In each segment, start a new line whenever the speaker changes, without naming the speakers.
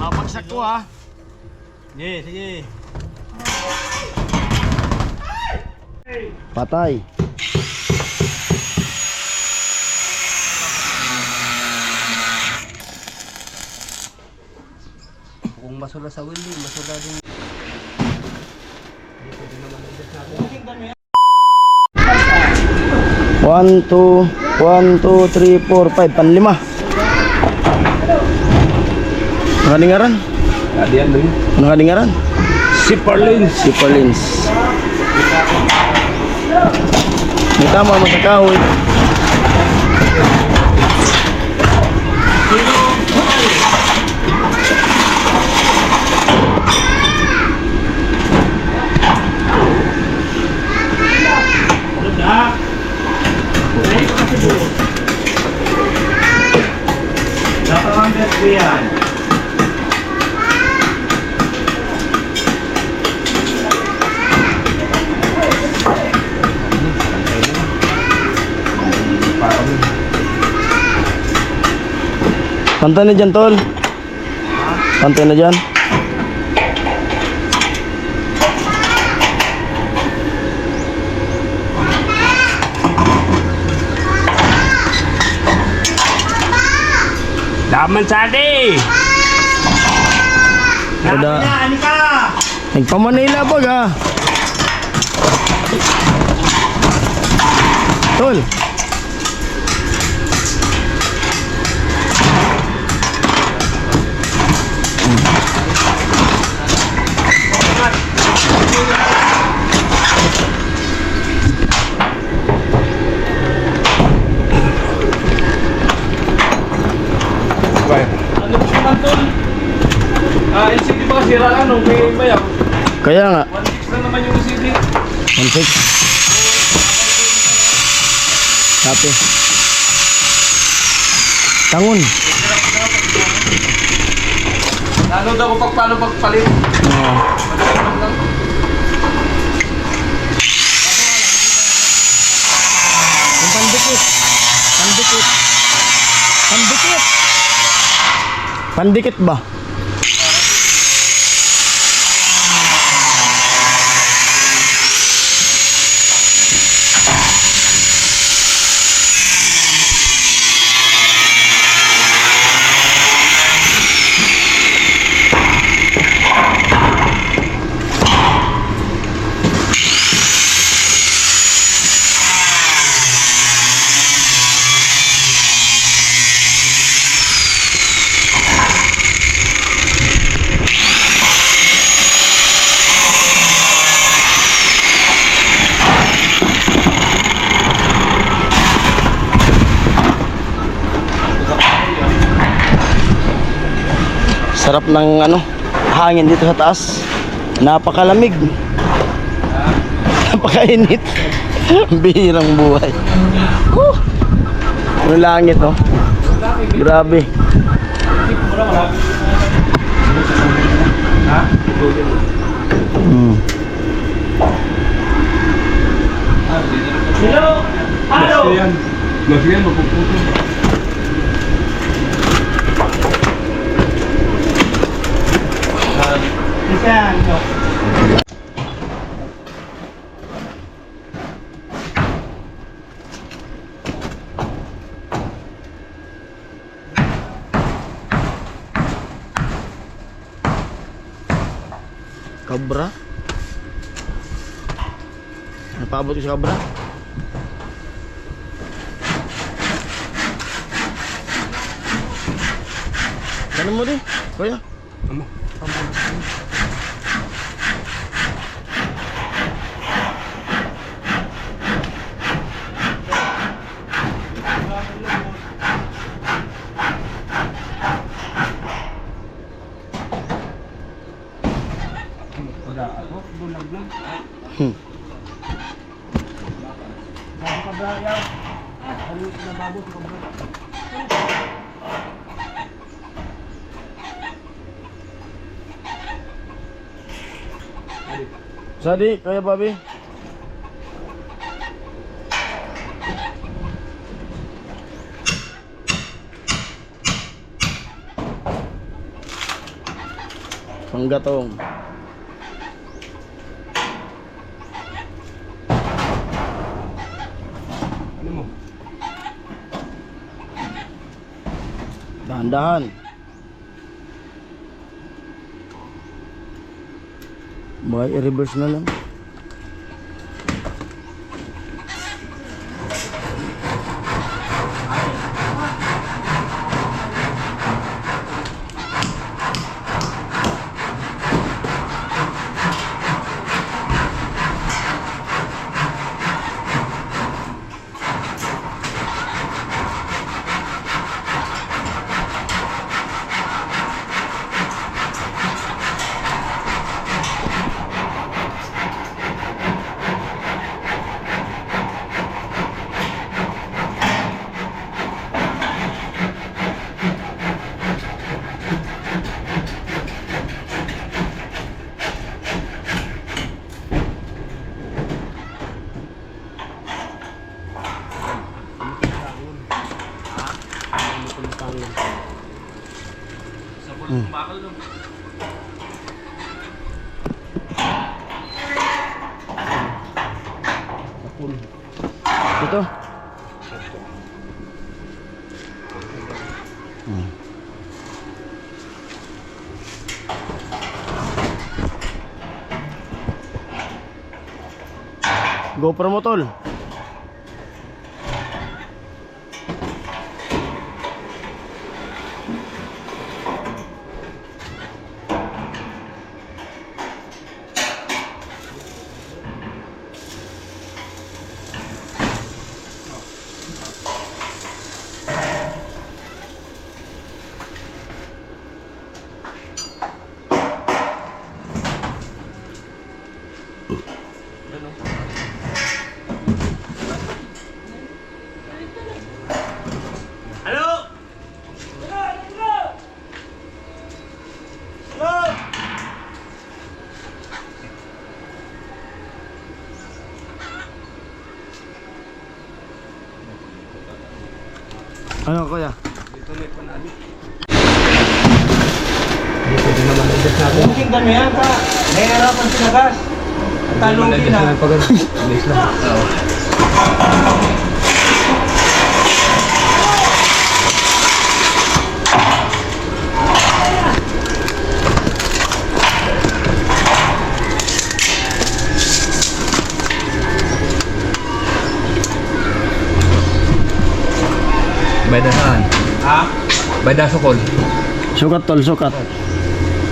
Babagsak ko ha. Sige, sige. Patay.
Kung masura sa welding, masura din.
1, 2, 3, 4, 5, panlima. Nakalingaran?
Adiyan din.
Nakalingaran?
Sipperlins.
Sipperlins. May tama mo sa kahoy. Pantay na dyan, tol. Pantay na dyan.
Daman sadi.
Ada. Nagpa-Manila ba ga? Tol.
LCD ba kasi sira ano, may bayaw.
Kaya nga.
1.6 na naman yung LCD.
1.6. Sapi. Tangon.
Lalo daw kung paano pagpalit.
Yung pandikit. Pandikit. Pandikit. Pandikit ba? Sarap ng ano, hangin dito sa taas. Napakalamig. Napakainit. Bihirang buhay. Ano langit oh. Grabe.
Hello! Hello! Gas yan, mapuputo.
Kabra. Napaabot ko sa kabra. Kanan mo din, kuya.
Amo.
Sadi, kaya Bobby. Panggatong.
Ano mo?
Dahan-dahan. Baka i-reverse na lang. Ito. GoPro mo tol. Ano kuya?
Dito may panali. Dito din naman adjust natin.
Mungkin kami yan pa. Nahihirapan sila gas. Talungin na.
Bilis lang. Beda saan?
Ha?
Beda Sokol.
Sukat tol, sukat.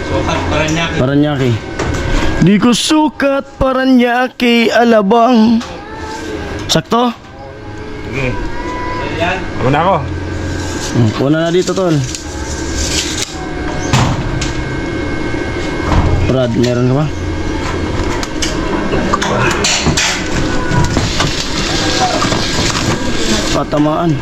Sukat pa rin niya.
Paranaque. Di ko sukat Paranaque Alabang. Sakto?
Sige.
Yan.
Ako na ako.
Una na dito tol. Brad, meron ka ba? Patamaan.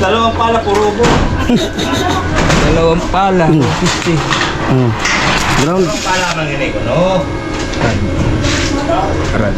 Dalawang pala, purubo.
Dalawang pala. 50.
Ground.
Dalawang pala manginig ko, no?
Arad.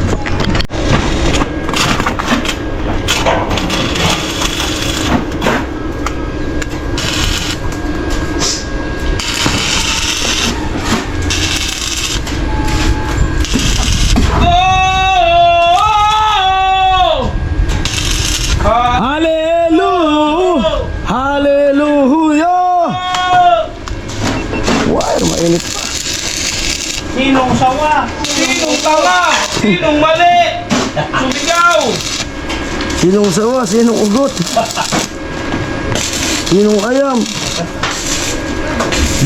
Hallelujah! Hallelujah! Wire, mainit pa.
Sinong sawa? Sinong tama? Sinong mali? Sumigaw!
Sinong sawa, sinong ugot? Sinong ayam?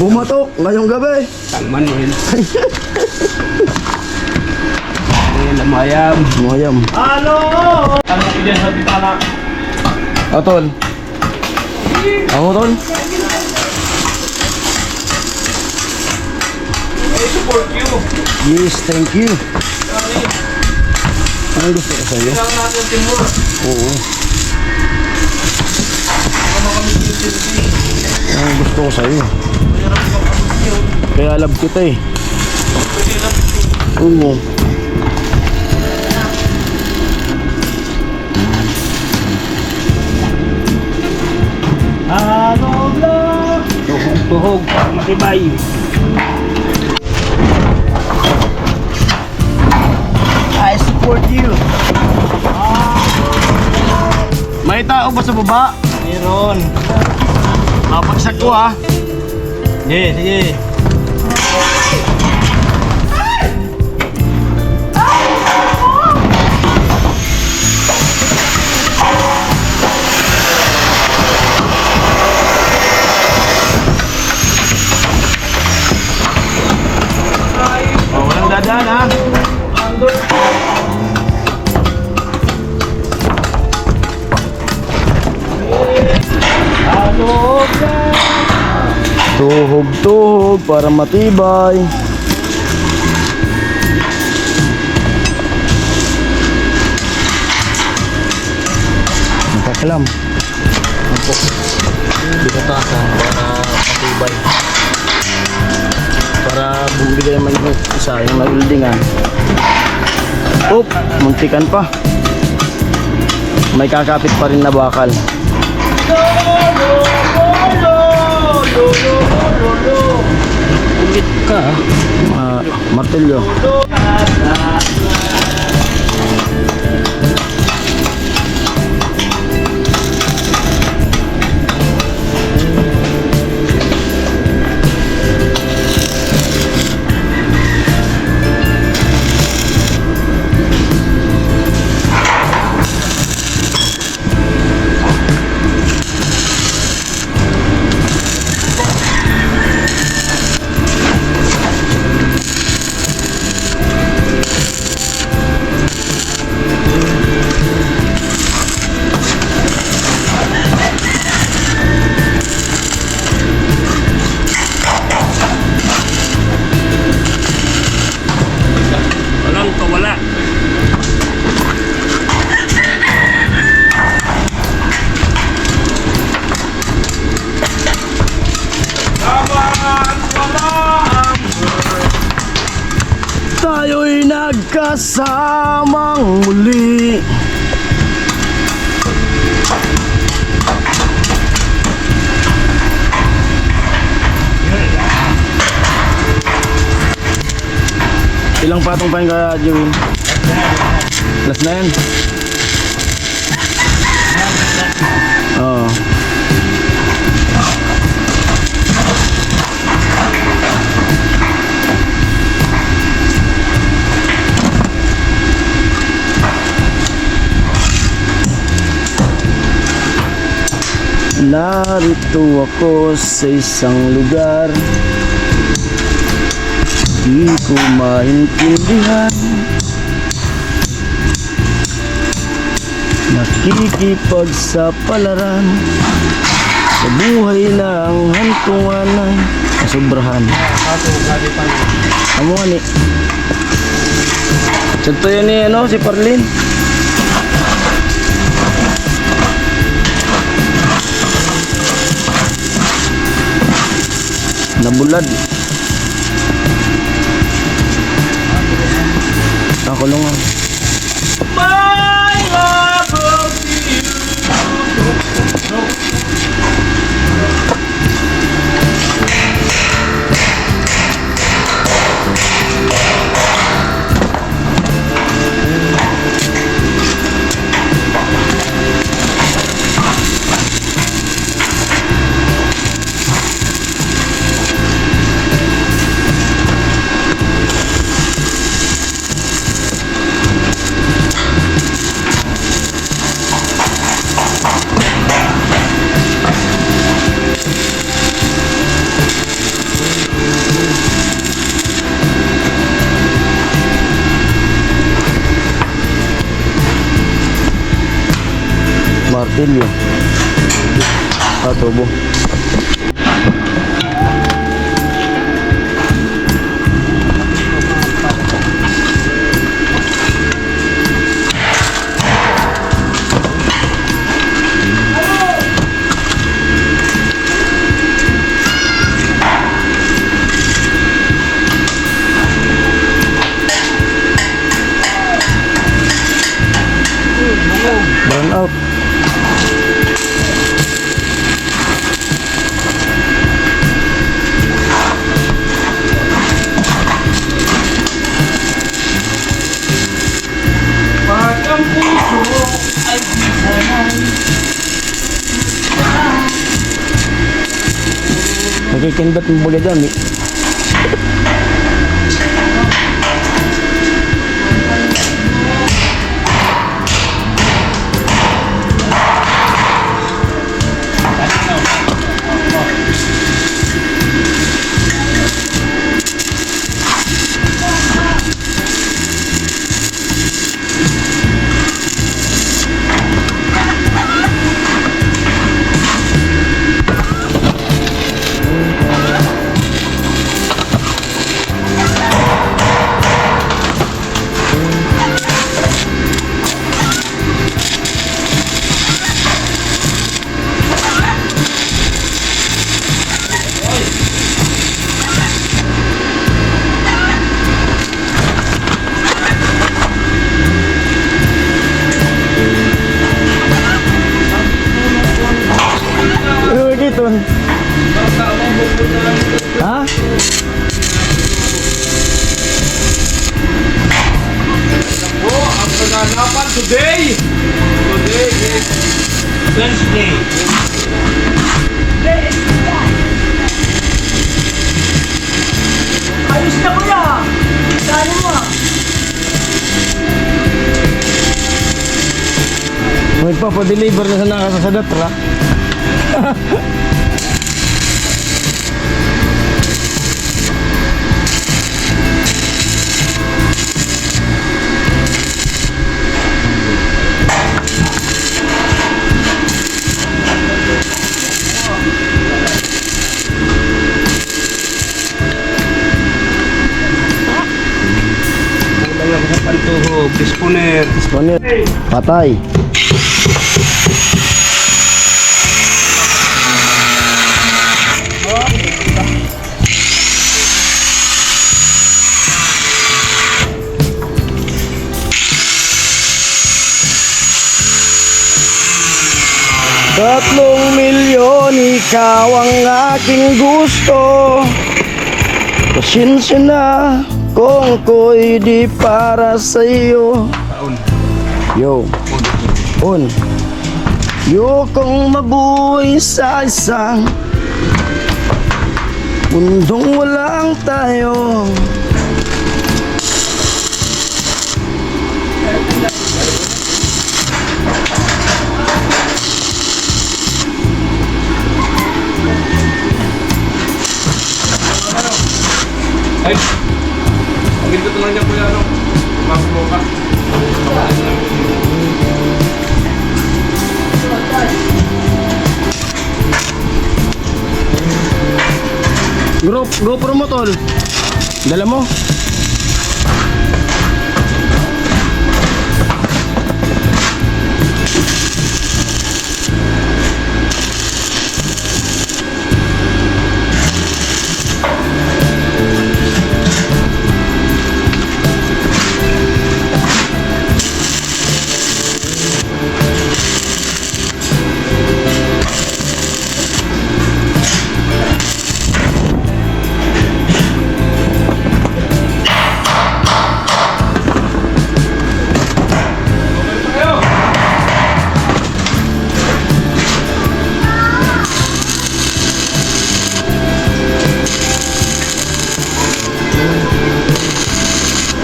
Bumatok ngayong gabi.
Ang Manuel. Ayan ang mayam.
Ayam.
Halo! Ano ko dyan sa bitala?
Tol. Ako tol.
I support you.
Yes, thank you. Ang gusto ko sa'yo.
Kailangan natin timur.
Oo.
Ano kami silbi.
Ang gusto ko sa'yo.
Mayroon ka kami yun.
Kaya love kita eh.
Pwede lang ito.
Oo.
Ano lang? Tuhog-tuhog. Matibay.
I support you. May tao ba sa baba?
Meron.
Mapagsak ko ha.
Sige, sige.
Oh, walang dadaan ha. Tuhog-tuhog para matibay. Nakakalam.
Binutasan para matibay.
Para bumili naman yung isa yung nag-buildingan. Oop, muntikan pa. May kakapit pa rin na bakal.
Ulit ka.
Martilyo.
Walang kawala.
Tayo'y nagkasamang muli. Ilang patong pa yung kaya, Jewin? Last na yan? Oo. Narito ako sa isang lugar, di ko maintindihan. Nakikipagsapalaran sa buhay na ang hantungan ay kasobrahan. Amo ni. Santo yan ni ano, si Parlin. Nabulad. Nakulungan.
My love of you.
Martilyo. Tubo. Out.
Pag ang puso ay di sanay.
Nakikindot mo buli doon. Dito. Ha?
Ang kaganapan today is
Wednesday. Ayos na kuya! Dali mo ah!
Magpapadeliver na sa nakasasadat, ra?
kulang ako sa pantuhog. Disponer.
Disponer. Patay. Tatlong milyon, ikaw ang aking gusto. Pasensya na kung ko'y di para sa'yo.
Taon.
Yo, un. Yokong mabuhay sa isang mundong walang tayo.
Ay! Ang ginto lang niya kuya, ano? Makro ka.
GoPro mo tol. Dala mo.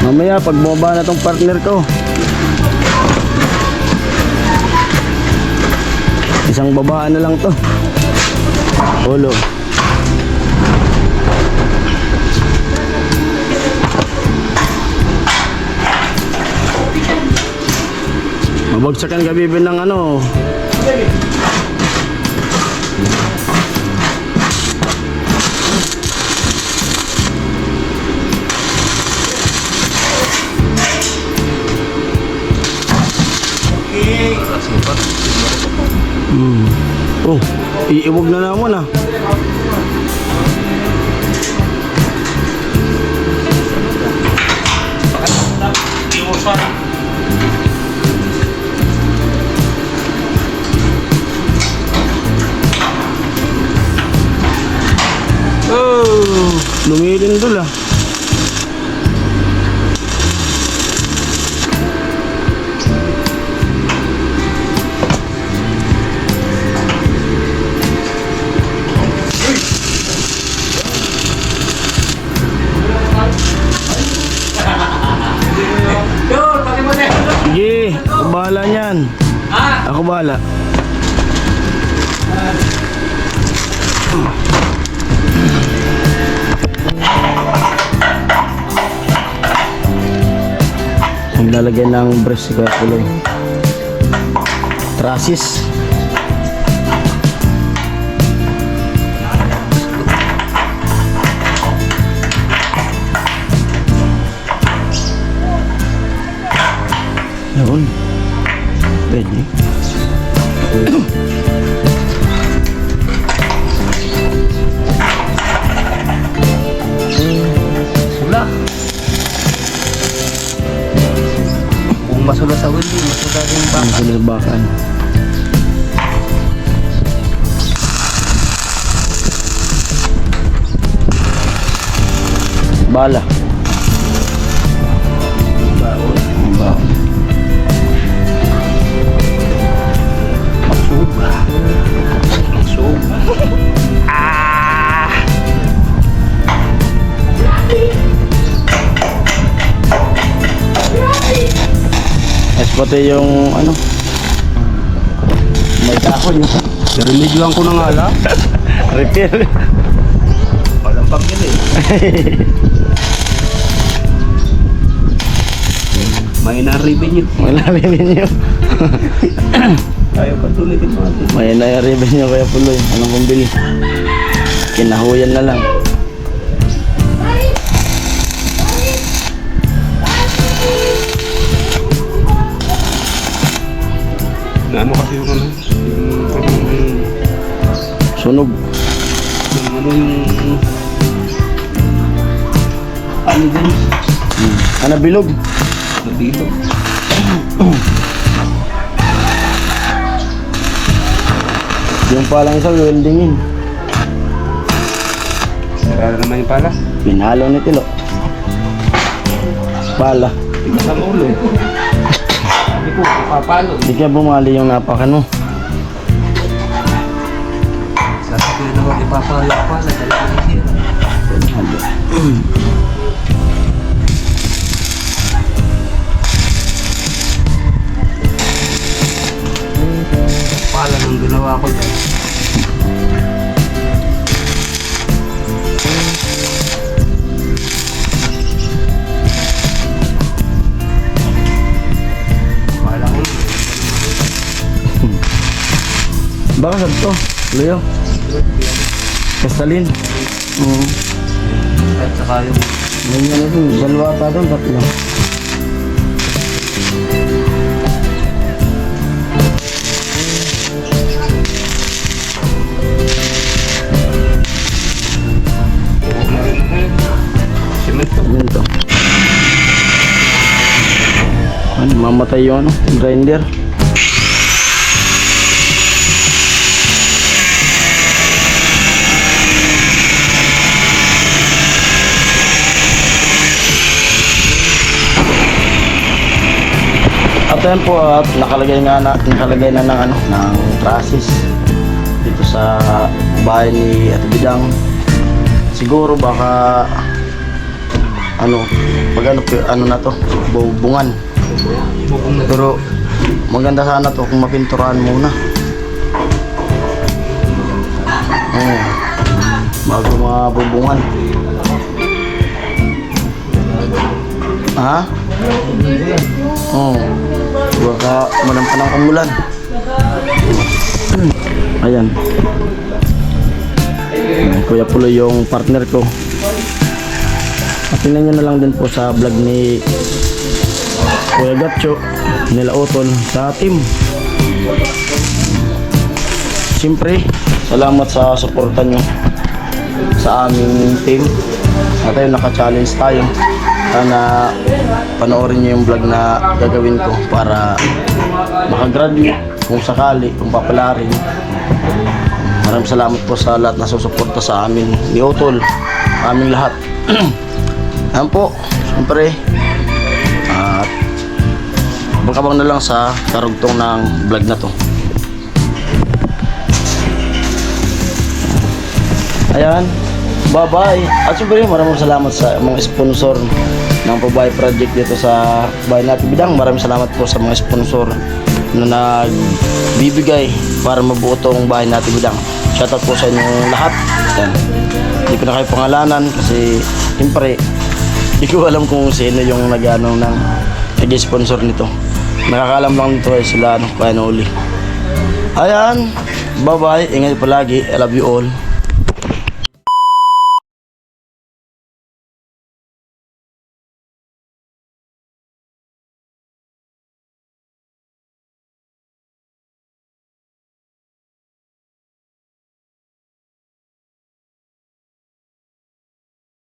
Mamaya pag bumaba na tong partner ko, isang babaan na lang to. Ulo. Mabagsakan ka bibin ng ano. Oh, iiwag na naman ah. Lumilindol ah.
Yun, pati mo na.
Sige, ako bahala niyan. Ako bahala. Naglalagay ng breast si Kuya Puloy. Trasis. Yun. Pwede.
Sula. Kung masula sa ulo, masula yung baka.
Ang sinabakan. Bala.
Baon.
Baon.
Maksuba. Maksuba.
Mas pati yung ano, may dahon yung
Nariligyan ko ng ala.
repair.
Walang pagkili. May na-revenue.
Wala revenue.
Ayaw pa tulitin mo natin.
May na-revenue Kuya Puloy. Anong kumbili? Kinahuyan na lang.
Na ano kasi yung ano?
Sunog.
Yung ano yung... Ano din?
Ano bilog?
Nabilo.
Yung palang isa weldingin.
Sarado naman yung pala.
Pinalo ni Tilo. Pala.
Tigas ang ulo eh. Sabi ko, papalo.
Hindi kaya bumali yung napakan mo.
Sasabihin naman ipapalo pala. Talaga na siya. Pala nung ginawa ko dyan. Pala ko.
Baka sab to. Leo. Kristalin.
At saka yung
Ganyan na doon. Dalawa pa doon. Tatlo.
Cemento.
Yun to. Ano, mamatay yung ano, grinder. At yan po, at nakalagay na ng ano, ng trasis dito sa bahay ni Ate Bidang. Siguro baka ano, pag ano na to, bungan. Pero maganda sana to kung mapinturahan muna. Bago mabubungan. Ha? Oo. Baka manampan ng umulan. Ayan. Kuya Puloy yung partner ko. At tingnan nyo na lang din po sa vlog ni Kuya Gatcho, nila Utol, sa team. Siyempre, salamat sa suporta nyo sa aming team. At ayun, naka-challenge tayo. Sana panoorin nyo yung vlog na gagawin ko para makagraduate kung sakali, kung papalarin. Maraming salamat po sa lahat na susuporta sa amin ni Utol. aming lahat. Ayan po, siyempre. At abang-abang na lang sa karugtong ng vlog na to. Ayan, bye-bye. At siyempre, maraming salamat sa mga sponsor ng Pabahay Project dito sa bahay natin Bidang. Maraming salamat po sa mga sponsor na nagbibigay para mabuo tong bahay natin Bidang. Shoutout po sa inyong lahat. Yan. Hindi ko na kayo pangalanan kasi siyempre hindi ko alam kung sino yung nag-sponsor nito. Nakakalam lang nito ay sila kaya na uli. Ayan, bye bye, ingat palagi, I love you all.